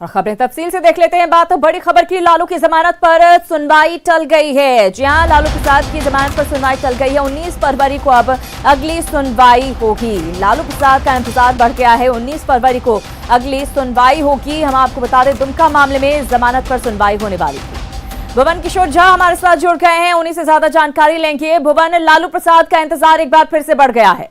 और खबरें तफसील से देख लेते हैं। बात बड़ी खबर की, लालू की जमानत पर सुनवाई टल गई है। जी हां, लालू प्रसाद की जमानत पर सुनवाई टल गई है। 19 फरवरी को अब अगली सुनवाई होगी। लालू प्रसाद का इंतजार बढ़ गया है। 19 फरवरी को अगली सुनवाई होगी। हम आपको बता दें, दुमका मामले में जमानत पर सुनवाई होने वाली थी। भुवन किशोर झा हमारे साथ जुड़ गए हैं, उन्हीं से ज्यादा जानकारी लेंगे। भुवन, लालू प्रसाद का इंतजार एक बार फिर से बढ़ गया है।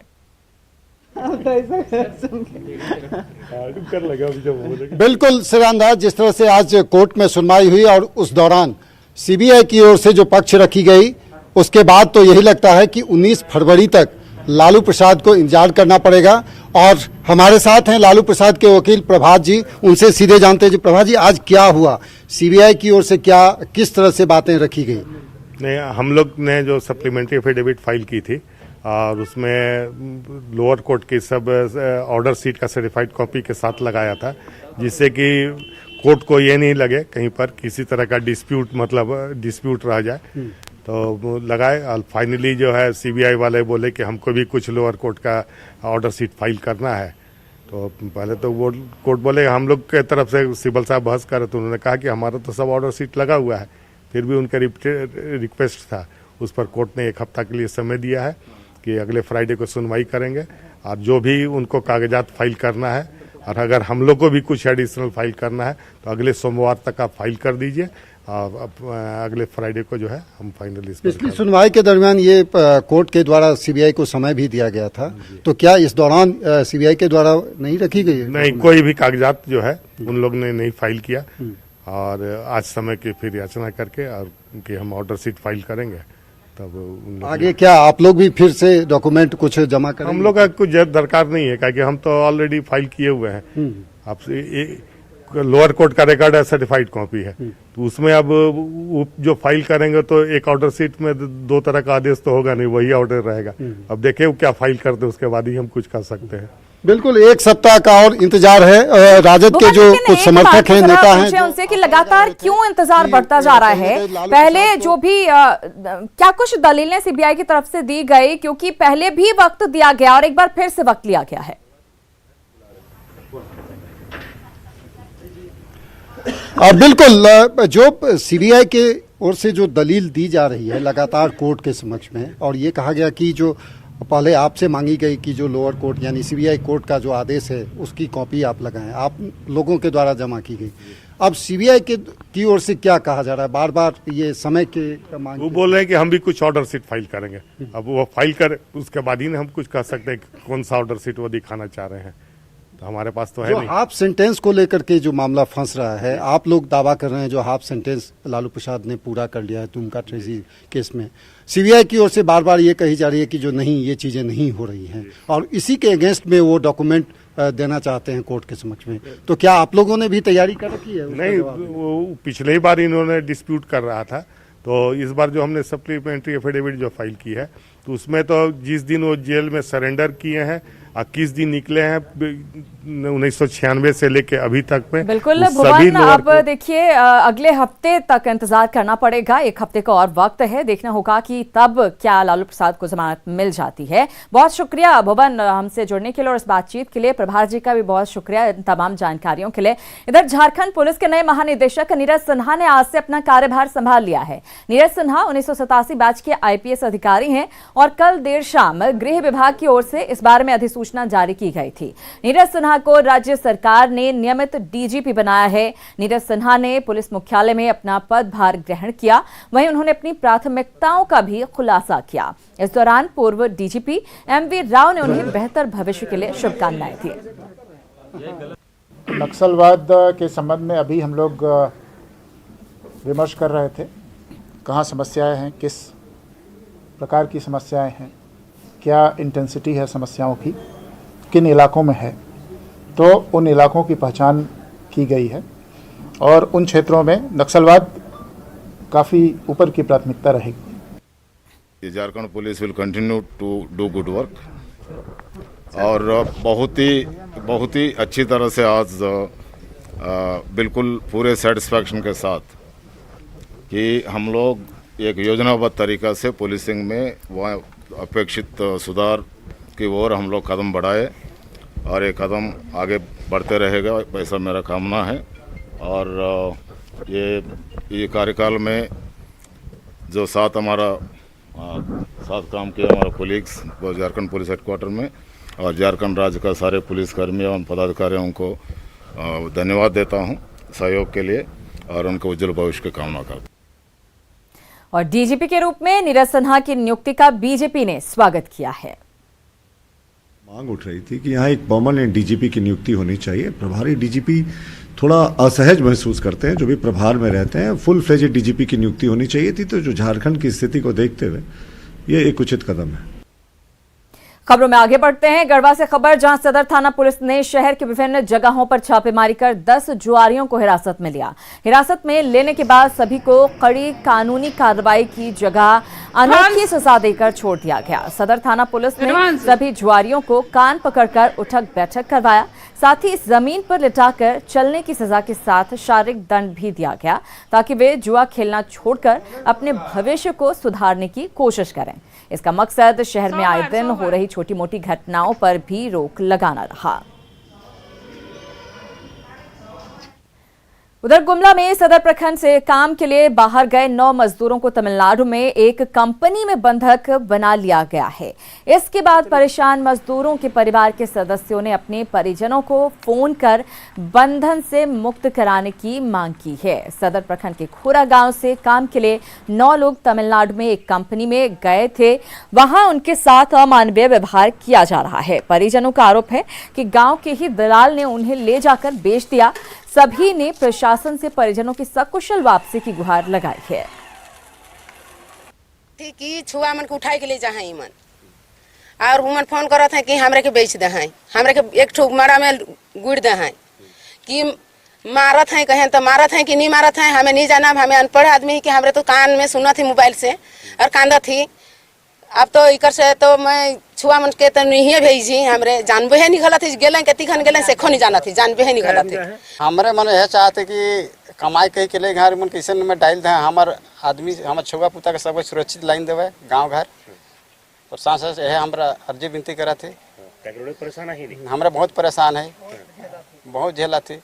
बिल्कुल श्रेयांदा, जिस तरह से आज कोर्ट में सुनवाई हुई और उस दौरान सीबीआई की ओर से जो पक्ष रखी गई, उसके बाद तो यही लगता है कि 19 फरवरी तक लालू प्रसाद को इंतजार करना पड़ेगा। और हमारे साथ हैं लालू प्रसाद के वकील प्रभात जी, उनसे सीधे जानते हैं। जी प्रभात जी, आज क्या हुआ? सीबीआई की ओर से किस तरह से बातें रखी गई? नहीं, हम लोग ने जो सप्लीमेंट्री एफिडेविट फाइल की थी और उसमें लोअर कोर्ट की सब ऑर्डर सीट का सर्टिफाइड कॉपी के साथ लगाया था, जिससे कि कोर्ट को ये नहीं लगे कहीं पर किसी तरह का डिस्प्यूट रह जाए, तो लगाए। और फाइनली जो है सीबीआई वाले बोले कि हमको भी कुछ लोअर कोर्ट का ऑर्डर सीट फाइल करना है। तो पहले तो वो कोर्ट बोले, हम लोग के तरफ से सिब्बल साहब बहस कर रहे थे, उन्होंने कहा कि हमारा तो सब ऑर्डर सीट लगा हुआ है। फिर भी उनका रिक्वेस्ट था, उस पर कोर्ट ने 1 हफ्ता के लिए समय दिया है कि अगले फ्राइडे को सुनवाई करेंगे और जो भी उनको कागजात फाइल करना है, और अगर हम लोग को भी कुछ एडिशनल फाइल करना है तो अगले सोमवार तक आप फाइल कर दीजिए। अगले फ्राइडे को जो है हम फाइनली पिछली सुनवाई के दरमियान ये कोर्ट के द्वारा सीबीआई को समय भी दिया गया था, तो क्या इस दौरान सीबीआई के द्वारा नहीं रखी गई? नहीं, कोई भी कागजात जो है उन लोग ने नहीं फाइल किया और आज समय की फिर याचना करके और कि हम ऑर्डर सीट फाइल करेंगे। तब आगे क्या आप लोग भी फिर से डॉक्यूमेंट कुछ जमा करेंगे? हम लोग का कुछ दरकार नहीं है, क्योंकि हम तो ऑलरेडी फाइल किए हुए हैं। आपसे लोअर कोर्ट का रिकॉर्ड है, सर्टिफाइड कॉपी है, तो उसमें अब जो फाइल करेंगे तो एक ऑर्डर सीट में 2 तरह का आदेश तो होगा नहीं, वही ऑर्डर रहेगा। अब देखें क्या फाइल करते, उसके बाद ही हम कुछ कर सकते हैं। बिल्कुल, 1 सप्ताह का और इंतजार है। राजद के जो कुछ समर्थक हैं, नेता हैं, उनसे कि लगातार क्यों इंतजार बढ़ता जा रहा है? पहले जो भी क्या कुछ दलीलें सीबीआई की तरफ से दी गई, क्योंकि पहले भी वक्त दिया गया और एक बार फिर से वक्त लिया गया है। बिल्कुल, जो सीबीआई के ओर से जो दलील दी जा रही है लगातार कोर्ट के समक्ष में, और ये कहा गया कि जो पहले आपसे मांगी गई कि जो लोअर कोर्ट यानी सीबीआई कोर्ट का जो आदेश है उसकी कॉपी आप लगाएं, आप लोगों के द्वारा जमा की गई। अब सीबीआई की ओर से क्या कहा जा रहा है? बार बार ये समय के मांग, वो बोल रहे हैं कि हम भी कुछ ऑर्डर सीट फाइल करेंगे। अब वो फाइल कर, उसके बाद ही हम कुछ कर सकते हैं कौन सा ऑर्डर सीट वो दिखाना चाह रहे हैं, तो हमारे पास तो है नहीं। हाफ सेंटेंस को लेकर के जो मामला फंस रहा है, आप लोग दावा कर रहे हैं जो हाफ सेंटेंस लालू प्रसाद ने पूरा कर लिया है दुमका ट्रेजरी केस में, सीबीआई की ओर से बार बार ये कही जा रही है कि जो नहीं, ये चीजें नहीं हो रही हैं, और इसी के अगेंस्ट में वो डॉक्यूमेंट देना चाहते हैं कोर्ट के समक्ष में। तो क्या आप लोगों ने भी तैयारी कर रखी है? नहीं, वो पिछले ही बार इन्होंने डिस्प्यूट कर रहा था, तो इस बार जो हमने सप्लीमेंट्री एफिडेविट जो फाइल की है, तो उसमें तो जिस दिन वो जेल में सरेंडर किए हैं और किस दिन निकले हैं 1996 से लेके अभी तक में, बिल्कुल भुवन, अब देखिए अगले हफ्ते तक इंतजार करना पड़ेगा। 1 हफ्ते का और वक्त है, देखना होगा कि तब क्या लालू प्रसाद को जमानत मिल जाती है। बहुत शुक्रिया भुवन हमसे जुड़ने के लिए और इस बातचीत के लिए। प्रभात जी का भी बहुत शुक्रिया इन तमाम जानकारियों के लिए। इधर झारखंड पुलिस के नए महानिदेशक नीरज सिन्हा ने आज से अपना कार्यभार संभाल लिया है। नीरज सिन्हा 1987 बैच के आईपीएस अधिकारी हैं और कल देर शाम गृह विभाग की ओर से इस बारे में अधिसूचना जारी की गई थी। नीरज सिन्हा को राज्य सरकार ने नियमित डीजीपी बनाया है। नीरज सिन्हा ने पुलिस मुख्यालय में अपना पदभार ग्रहण किया, वहीं उन्होंने अपनी प्राथमिकताओं का भी खुलासा किया। इस दौरान पूर्व डीजीपी एमवी राव ने उन्हें बेहतर भविष्य के लिए शुभकामनाएं दी। नक्सलवाद के संबंध में अभी हम लोग विमर्श कर रहे थे, कहाँ समस्याएं हैं, किस प्रकार की समस्याएं हैं, क्या इंटेंसिटी है समस्याओं की, किन इलाकों में है, तो उन इलाकों की पहचान की गई है और उन क्षेत्रों में नक्सलवाद काफ़ी ऊपर की प्राथमिकता रहेगी। Jharkhand police will continue to do good work और बहुत ही अच्छी तरह से आज बिल्कुल पूरे सेटिस्फैक्शन के साथ कि हम लोग एक योजनाबद्ध तरीका से पुलिसिंग में वह अपेक्षित सुधार की ओर हम लोग कदम बढ़ाए और ये कदम आगे बढ़ते रहेगा, ऐसा मेरा कामना है। और ये कार्यकाल में जो साथ काम किया हमारा कोलीग्स झारखंड पुलिस हेडक्वार्टर में और झारखंड राज्य का सारे पुलिसकर्मियों और पदाधिकारियों को धन्यवाद देता हूं सहयोग के लिए और उनके उज्जवल भविष्य की कामना करता हूं। और डीजीपी के रूप में नीरज सिन्हा की नियुक्ति का बीजेपी ने स्वागत किया है। मांग उठ रही थी कि यहाँ एक परमानेंट डीजीपी की नियुक्ति होनी चाहिए। प्रभारी डीजीपी थोड़ा असहज महसूस करते हैं जो भी प्रभार में रहते हैं। फुल फ्लेजेड डीजीपी की नियुक्ति होनी चाहिए थी। तो जो झारखंड की स्थिति को देखते हुए ये एक उचित कदम है। खबरों में आगे बढ़ते हैं। गढ़वा से खबर, जहां सदर थाना पुलिस ने शहर के विभिन्न जगहों पर छापेमारी कर 10 जुआरियों को हिरासत में लिया। हिरासत में लेने के बाद सभी को कड़ी कानूनी कार्रवाई की जगह अनोखी सजा देकर छोड़ दिया गया। सदर थाना पुलिस ने सभी जुआरियों को कान पकड़कर उठक बैठक करवाया। साथ ही जमीन पर लिटाकर चलने की सजा के साथ शारीरिक दंड भी दिया गया ताकि वे जुआ खेलना छोड़कर अपने भविष्य को सुधारने की कोशिश करें। इसका मकसद शहर में आए दिन हो रही छोटी मोटी घटनाओं पर भी रोक लगाना रहा। उधर गुमला में सदर प्रखंड से काम के लिए बाहर गए 9 मजदूरों को तमिलनाडु में एक कंपनी में बंधक बना लिया गया है। इसके बाद परेशान मजदूरों के परिवार के सदस्यों ने अपने परिजनों को फोन कर बंधन से मुक्त कराने की मांग की है। सदर प्रखंड के खोरा गांव से काम के लिए 9 लोग तमिलनाडु में एक कंपनी में गए थे। वहां उनके साथ अमानवीय व्यवहार किया जा रहा है। परिजनों का आरोप है कि गांव के ही दलाल ने उन्हें ले जाकर बेच दिया। सभी ने प्रशासन से परिजनों की सकुशल वापसी की गुहार लगाई है। कि छुआ मन को उठाई के ले जा है मन और हुमन फोन करत है कि हमरे के बेच दे हैं, हमरे के एक ठो मारा में गुड़ दे हैं कि मारत है, कहें तो मारत है कि नहीं मारत है हमें नहीं जाना। हमें अनपढ़ आदमी कि हमरे तो कान में सुना थी मोबाइल से और कांदा थी। अब तो इकर से तो मैं छुआ मन के तो नहीं भेजी, हमरे जानबे है नहीं गलत गेलें के तिखन गेलें से खो नहीं जाना थी, जानबे है नहीं गलत है। हमरे मन यह चाहते कि कमाई कही के लिए घर मन कैसे में डाल दे हमार आदमी हमार छुआ पुता के सब सुरक्षित लाइन देवे गांव घर। तो सांस से यह हमरा अर्जी विनती करा थे। परेशान है हमरा बहुत परेशान है, बहुत झेला थी।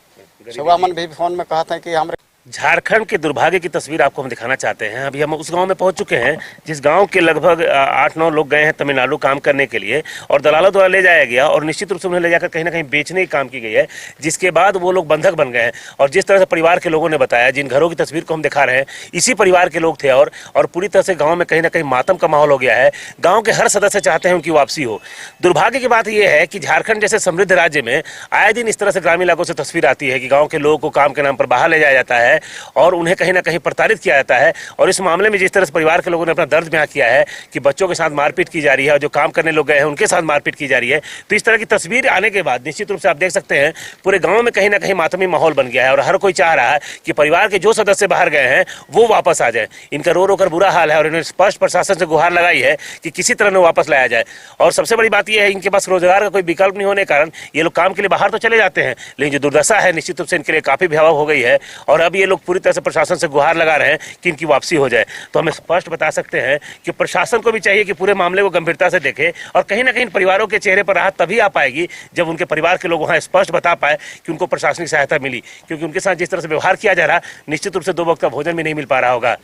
छुआ मन भी फोन में कहा था कि हमरे झारखंड के दुर्भाग्य की तस्वीर आपको हम दिखाना चाहते हैं। अभी हम उस गांव में पहुंच चुके हैं जिस गांव के लगभग 8-9 लोग गए हैं तमिलनाडु काम करने के लिए और दलालों द्वारा ले जाया गया और निश्चित रूप से उन्हें ले जाकर कहीं ना कहीं बेचने की काम की गई है, जिसके बाद वो लोग बंधक बन गए हैं। और जिस तरह से परिवार के लोगों ने बताया, जिन घरों की तस्वीर को हम दिखा रहे हैं इसी परिवार के लोग थे और पूरी तरह से गाँव में कहीं ना कहीं मातम का माहौल हो गया है। गाँव के हर सदस्य चाहते हैं उनकी वापसी हो। दुर्भाग्य की बात यह है कि झारखंड जैसे समृद्ध राज्य में आए दिन इस तरह से ग्रामीण इलाकों से तस्वीर आती है कि गाँव के लोगों को काम के नाम पर बाहर ले जाया जाता है और उन्हें कहीं ना कहीं प्रताड़ित किया जाता है। और इस मामले में जिस तरह से परिवार के लोगों ने अपना दर्द बयां किया है कि बच्चों के साथ मारपीट की जा रही है और जो काम करने लोग गए हैं उनके साथ मारपीट की जा रही है, तो इस तरह की तस्वीर आने के बाद निश्चित रूप से आप देख सकते हैं पूरे गांव में कहीं ना कहीं मातमी माहौल बन गया है और हर कोई चाह रहा है कि परिवार के जो सदस्य बाहर गए हैं वो वापस आ जाए। इनका रो रो कर बुरा हाल है और इन्होंने स्पष्ट प्रशासन से गुहार लगाई है कि किसी तरह वापस लाया जाए। और सबसे बड़ी बात यह है इनके पास रोजगार का कोई विकल्प नहीं होने के कारण ये लोग काम के लिए बाहर तो चले जाते हैं, लेकिन जो दुर्दशा है निश्चित रूप से इनके लिए काफी भयावह हो गई है और अब ये लोग पूरी तरह से प्रशासन से गुहार लगा रहे हैं कि इनकी वापसी हो जाए। तो हम स्पष्ट बता सकते हैं कि प्रशासन को भी चाहिए कि पूरे मामले को गंभीरता से देखे और कहीं ना कहीं परिवारों के चेहरे पर राहत तभी आ पाएगी जब उनके परिवार के लोग वहां स्पष्ट बता पाए कि उनको प्रशासनिक सहायता मिली, क्योंकि उनके साथ जिस तरह से व्यवहार किया जा रहा निश्चित रूप से 2 वक्त का भोजन भी नहीं मिल पा रहा होगा।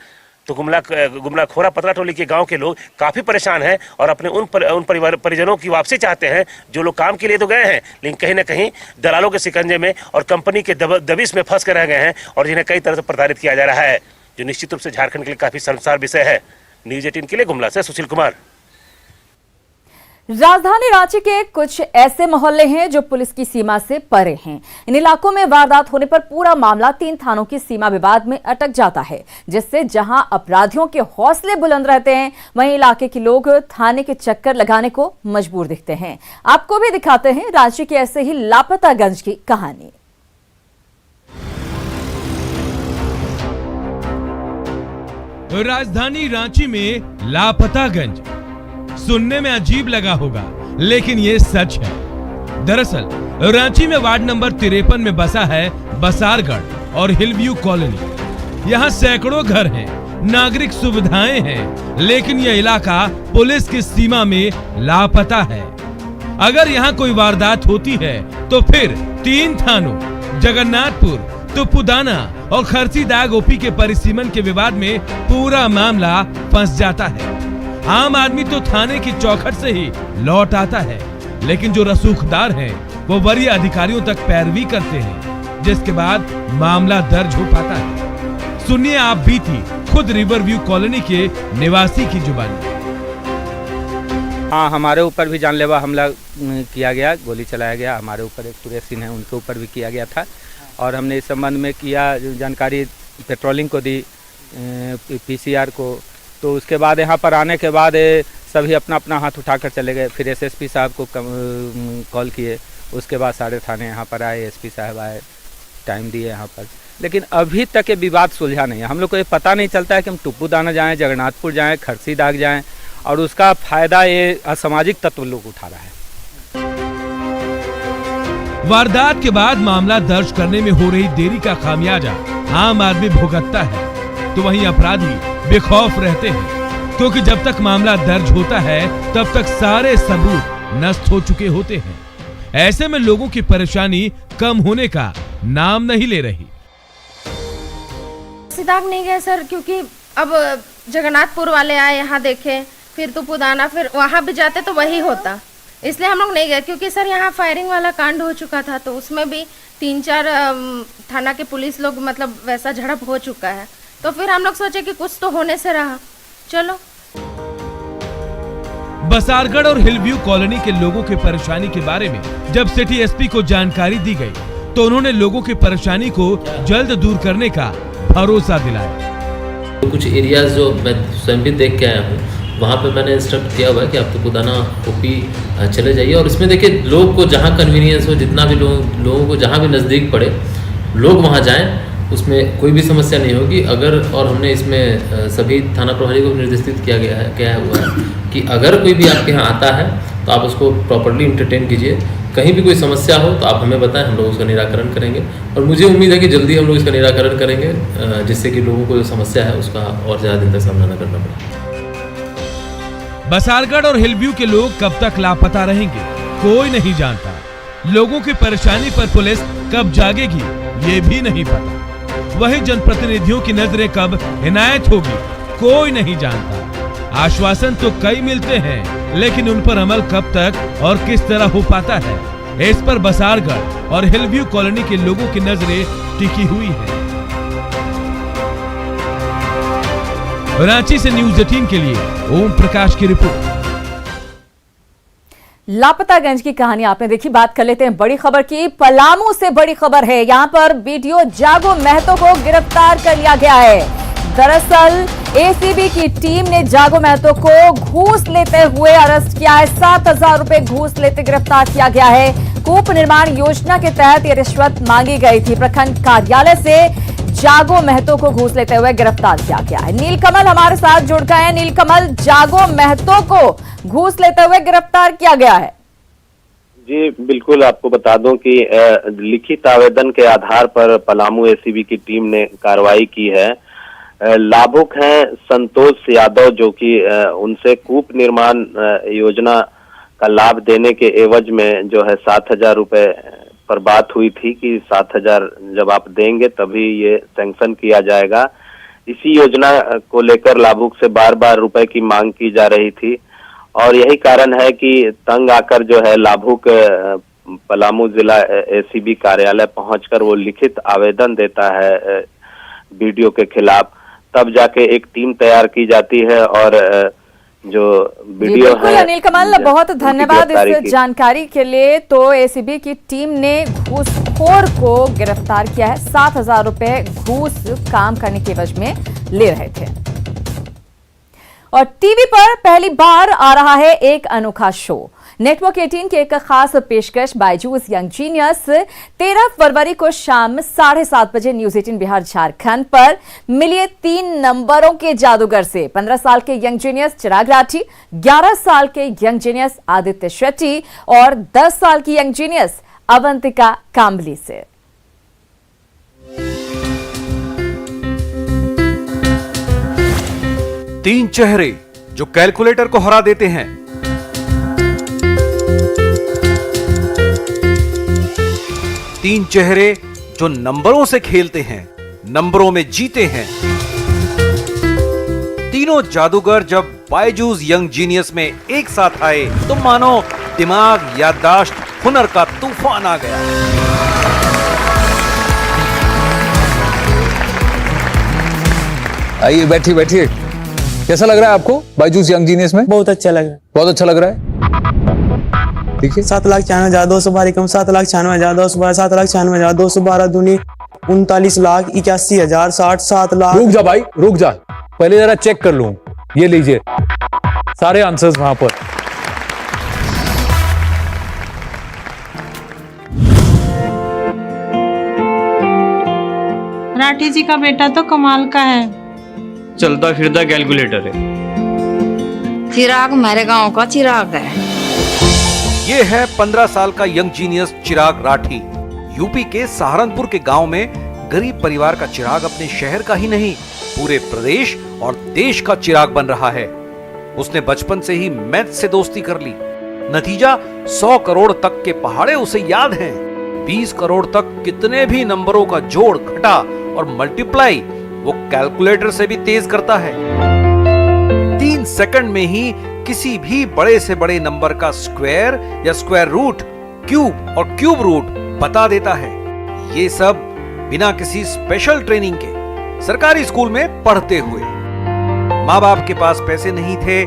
तो गुमला खोरा पतरा टोली के गांव के लोग काफी परेशान हैं और अपने उन परिजनों की वापसी चाहते हैं जो लोग काम के लिए तो गए हैं लेकिन कहीं ना कहीं दलालों के शिकंजे में और कंपनी के दबिश में फंस कर रह गए हैं और जिन्हें कई तरह से प्रताड़ित किया जा रहा है, जो निश्चित रूप से झारखंड के लिए काफी शर्मसार विषय है। न्यूज़ 18 के लिए गुमला से सुशील कुमार। राजधानी रांची के कुछ ऐसे मोहल्ले हैं जो पुलिस की सीमा से परे हैं। इन इलाकों में वारदात होने पर पूरा मामला 3 थानों की सीमा विवाद में अटक जाता है, जिससे जहां अपराधियों के हौसले बुलंद रहते हैं वहीं इलाके के लोग थाने के चक्कर लगाने को मजबूर दिखते हैं। आपको भी दिखाते हैं रांची के ऐसे ही लापतागंज की कहानी। राजधानी रांची में लापतागंज सुनने में अजीब लगा होगा, लेकिन ये सच है। दरअसल रांची में वार्ड नंबर 53 में बसा है बसारगढ़ और हिलव्यू कॉलोनी। यहाँ सैकड़ों घर हैं, नागरिक सुविधाएं हैं, लेकिन यह इलाका पुलिस की सीमा में लापता है। अगर यहाँ कोई वारदात होती है तो फिर 3 थानों जगन्नाथपुर, तुप्पूदाना और खर्सीदाग ओपी के परिसीमन के विवाद में पूरा मामला फंस जाता है। आम आदमी तो थाने की चौखट से ही लौट आता है, लेकिन जो रसूखदार हैं वो वरीय अधिकारियों तक पैरवी करते हैं, जिसके बाद मामला दर्ज हो पाता है। सुनिए आप बीती खुद रिवर व्यू कॉलोनी के निवासी की जुबानी। हाँ, हमारे ऊपर भी जानलेवा हमला किया गया, गोली चलाया गया। हमारे ऊपर एक सुरेश सिंह है, उनके ऊपर भी किया गया था और हमने इस संबंध में किया जानकारी पेट्रोलिंग को दी, पीसीआर को। तो उसके बाद यहाँ पर आने के बाद सभी अपना अपना हाथ उठाकर चले गए। फिर एसएसपी साहब को कॉल किए, उसके बाद सारे थाने यहाँ पर आए, एसपी साहब आए, टाइम दिए यहाँ पर, लेकिन अभी तक ये विवाद सुलझा नहीं है। हम लोग को ये पता नहीं चलता है कि हम तुप्पूदाना जाएं, जगन्नाथपुर जाएं, खर्सीदाग जाएं, और उसका फायदा ये असामाजिक तत्व लोग उठा रहा है। वारदात के बाद मामला दर्ज करने में हो रही देरी का खामियाजा आम आदमी भुगतता है, तो वहीं अपराधी बेखौफ रहते हैं, क्योंकि जब तक मामला दर्ज होता है तब तक सारे सबूत नष्ट हो चुके होते हैं। ऐसे में लोगों की परेशानी कम होने का नाम नहीं ले रही। खर्सीदाग नहीं गए सर, क्योंकि अब जगन्नाथपुर वाले आए, यहाँ देखे, फिर तुप्पूदाना, फिर वहाँ भी जाते तो वही होता, इसलिए हम लोग नहीं गए। क्योंकि सर यहाँ फायरिंग वाला कांड हो चुका था, तो उसमें भी 3-4 थाना के पुलिस लोग मतलब वैसा झड़प हो चुका है, तो फिर हम लोग सोचे कि कुछ तो होने से रहा, चलो। बसारगढ़ और हिलव्यू कॉलोनी के लोगों की परेशानी के बारे में जब सिटी एसपी को जानकारी दी गई, तो उन्होंने लोगों की परेशानी को जल्द दूर करने का भरोसा दिलाया। कुछ एरियाज जो मैं स्वयं भी देख के आया हूँ, वहाँ पे मैंने इंस्ट्रक्ट किया हुआ है कि आप तुप्पूदाना ओपी चले जाइए, और इसमें देखिए लोग को जहाँ कन्वीनियंस हो, जितना भी लोगों को जहाँ भी नज़दीक पड़े, लोग वहाँ जाएं, उसमें कोई भी समस्या नहीं होगी। अगर, और हमने इसमें सभी थाना प्रभारी को निर्देशित किया हुआ है कि अगर कोई भी आपके यहाँ आता है तो आप उसको प्रॉपर्ली इंटरटेन कीजिए। कहीं भी कोई समस्या हो तो आप हमें बताएं, हम लोग उसका निराकरण करेंगे, और मुझे उम्मीद है कि जल्दी हम लोग इसका निराकरण करेंगे, जिससे कि लोगों को जो समस्या है उसका और ज़्यादा दिन तक सामना न करना पड़े। बसारगढ़ और हिलव्यू के लोग कब तक लापता रहेंगे कोई नहीं जानता। लोगों की परेशानी पर पुलिस कब जागेगी ये भी नहीं पता। वही जनप्रतिनिधियों की नजरें कब इनायत होगी कोई नहीं जानता। आश्वासन तो कई मिलते हैं, लेकिन उन पर अमल कब तक और किस तरह हो पाता है, इस पर बसारगढ़ और हिलव्यू कॉलोनी के लोगों की नजरें टिकी हुई हैं। रांची से न्यूज़ 18 के लिए ओम प्रकाश की रिपोर्ट। लापतागंज की कहानी आपने देखी। बात कर लेते हैं बड़ी खबर की। पलामू से बड़ी खबर है, यहां पर बीडीओ जागो महतो को गिरफ्तार कर लिया गया है। दरअसल एसीबी की टीम ने जागो महतो को घूस लेते हुए अरेस्ट किया है। 7,000 रुपए घूस लेते गिरफ्तार किया गया है। कूप निर्माण योजना के तहत यह रिश्वत मांगी गई थी। प्रखंड कार्यालय से जागो महतो को घूस लेते हुए गिरफ्तार किया गया है। नीलकमल हमारे साथ जुड़ गए हैं। नीलकमल, जागो महतो को घूस लेते हुए गिरफ्तार किया गया है। जी बिल्कुल, आपको बता दूं कि लिखित आवेदन के आधार पर पलामू एसीबी की टीम ने कार्रवाई की है। लाभुक हैं संतोष यादव, जो कि उनसे कूप निर्माण योजना का लाभ देने के एवज में जो है 7,000 रुपए पर बात हुई थी कि 7,000 जब आप देंगे तभी ये सैंक्शन किया जाएगा। इसी योजना को लेकर लाभुक से बार बार रुपए की मांग की जा रही थी, और यही कारण है कि तंग आकर जो है लाभुक पलामू जिला एसीबी कार्यालय पहुंचकर वो लिखित आवेदन देता है बीडीओ के खिलाफ। तब जाके एक टीम तैयार की जाती है, और जो वीडियो है। अनिल कमल, बहुत धन्यवाद इस जानकारी के लिए। तो एसीबी की टीम ने घूसखोर को गिरफ्तार किया है। 7,000 रुपए घूस काम करने के एवज में ले रहे थे। और टीवी पर पहली बार आ रहा है एक अनोखा शो। नेटवर्क 18 की एक खास पेशकश बायजूस यंग जीनियस 13 फरवरी को शाम 7:30 बजे न्यूज़ 18 बिहार झारखंड पर मिलिए 3 नंबरों के जादूगर से। 15 साल के यंग जीनियस चिराग राठी, 11 साल के यंग जीनियस आदित्य शेट्टी और 10 साल की यंग जीनियस अवंतिका कांबली से। तीन चेहरे जो कैलकुलेटर को हरा देते हैं। तीन चेहरे जो नंबरों से खेलते हैं, नंबरों में जीते हैं। तीनों जादूगर जब बायजूस यंग जीनियस में एक साथ आए तो मानो दिमाग, याददाश्त, हुनर का तूफान आ गया। आइए, बैठिए बैठिए। कैसा लग रहा है आपको बायजूस यंग जीनियस में? बहुत अच्छा लग रहा है। बहुत अच्छा लग रहा है। देखिए, 7,96,212 7,96,212 7,96,212 दूनी 39,81,000 60 लाख। रुक जा भाई, रुक जा, पहले जरा चेक कर लूं। ये लीजिए सारे आंसर्स वहां पर। राठी जी का बेटा तो कमाल का है, चलता फिरता कैलकुलेटर है। चिराग मेरे गांव का चिराग है। ये है 15 साल का यंग जीनियस चिराग राठी। यूपी के सहारनपुर के गांव में गरीब परिवार का चिराग अपने शहर का ही नहीं, पूरे प्रदेश और देश का चिराग बन रहा है। उसने बचपन से ही मैथ से दोस्ती कर ली। नतीजा 100 करोड़ तक के पहाड़े उसे याद हैं। 20 करोड़ तक कितने भी नंबरों का जोड़, घटा और मल्टीप्लाई वो कैलकुलेटर से भी तेज करता है। 3 सेकंड में ही किसी भी बड़े से बड़े नंबर का स्क्वायर या स्क्वायर रूट, क्यूब और क्यूब रूट बता देता है। ये सब बिना किसी स्पेशल ट्रेनिंग के सरकारी स्कूल में पढ़ते हुए। माँ बाप के पास पैसे नहीं थे,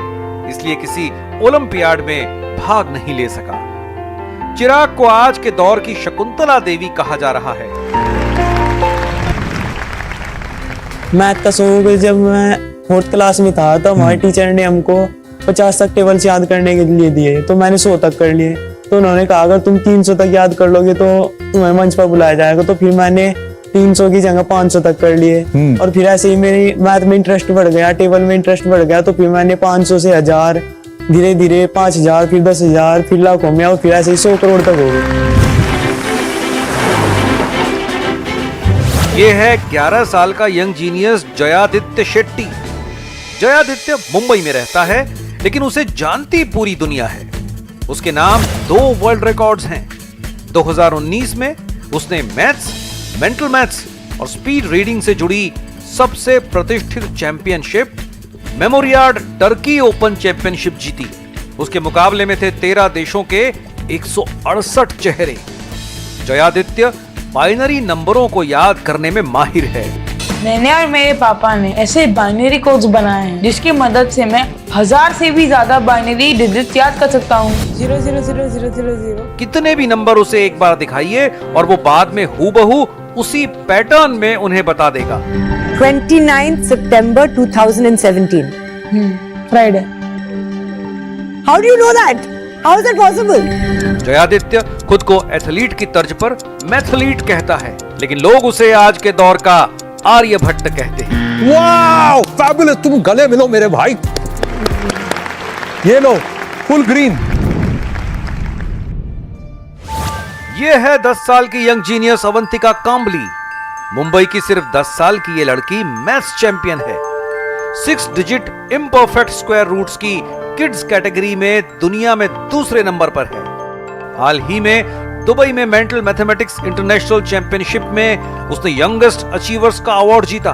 इसलिए किसी ओलंपियाड में भाग नहीं ले सका। चिराग को आज के दौर की शकुंतला देवी कहा जा रहा है। मैथ का शौक जब मैं 4th क्लास में था तो हमारे टीचर ने हमको 50 तक टेबल्स याद करने के लिए दिए, तो मैंने 100 तक कर लिए। तो उन्होंने कहा अगर तुम 300 तक याद कर लोगे तो तुम्हें मंच पर बुलाया जाएगा। तो फिर मैंने 300 की जगह 500 तक कर लिए। और फिर ऐसे ही मेरी मैथ में इंटरेस्ट बढ़ गया, टेबल में इंटरेस्ट बढ़ गया। तो फिर मैंने 500 से 1000, धीरे धीरे 5000, फिर 10,000, फिर लाखों में, और फिर ऐसे ही 100 करोड़ तक हो गए। ये है 11 साल का यंग जीनियस जयादित्य शेट्टी। जयादित्य मुंबई में रहता है, लेकिन उसे जानती पूरी दुनिया है। उसके नाम 2 वर्ल्ड रिकॉर्ड्स हैं। 2019 में उसने मैथ्स, मेंटल मैथ्स और स्पीड रीडिंग से जुड़ी सबसे प्रतिष्ठित चैंपियनशिप मेमोरियाड टर्की ओपन चैंपियनशिप जीती। उसके मुकाबले में थे 13 देशों के 168 चेहरे। जयादित्य बाइनरी नंबरों को याद करने में माहिर है। मैंने और मेरे पापा ने ऐसे बाइनरी कोड्स बनाए हैं जिसकी मदद से मैं 1000 से भी ज्यादा बाइनरी डिजिट याद कर सकता हूँ। 0000000। कितने भी नंबर उसे एक बार दिखाइए और वो बाद में हूबहू उसी पैटर्न में उन्हें बता देगा। 29 सितंबर 2017 Friday. How do you know that? How is that possible? Jayaditya खुद को एथलीट की तर्ज पर मैथलीट कहता है, लेकिन लोग उसे आज के दौर का आर्यभट्ट कहते हैं। वाओ, फैबुलस, तुम गले मिलो मेरे भाई। ये लो, फुल ग्रीन। ये है 10 साल की यंग जीनियस अवंतिका कांबली। मुंबई की सिर्फ 10 साल की ये लड़की मैथ्स चैंपियन है। 6 डिजिट इम्परफेक्ट स्क्वायर रूट्स की किड्स कैटेगरी में दुनिया में दूसरे नंबर पर है। हाल ही में दुबई में मेंटल मैथमेटिक्स इंटरनेशनल चैंपियनशिप में उसने यंगेस्ट अचीवर्स का अवार्ड जीता।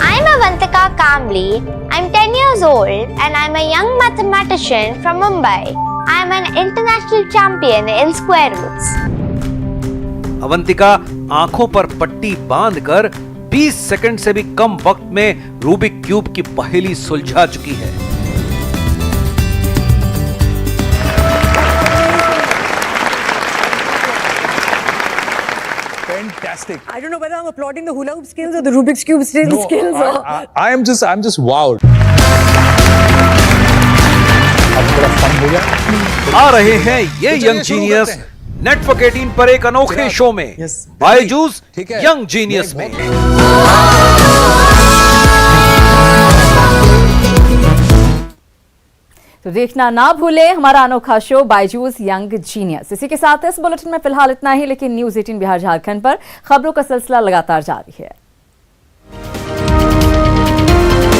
I'm Avantika Kambli. I'm 10 years old and I'm a young mathematician from Mumbai. I'm an international champion in square roots. Avantika आंखों पर पट्टी बांधकर 20 सेकंड से भी कम वक्त में रूबिक क्यूब की पहेली सुलझा चुकी है। Fantastic. I don't know whether I'm applauding the hula hoop skills or the Rubik's Cube skills. I'm just wow. अब थोड़ा फन हो गया। आ रहे हैं ये यंग जीनियस नेटवर्क 18 पर एक अनोखे शो में, बायजूस यंग जीनियस में। तो देखना ना भूले हमारा अनोखा शो बायजूस यंग जीनियस। इसी के साथ इस बुलेटिन में फिलहाल इतना ही, लेकिन न्यूज़ 18 बिहार झारखंड पर खबरों का सिलसिला लगातार जारी है।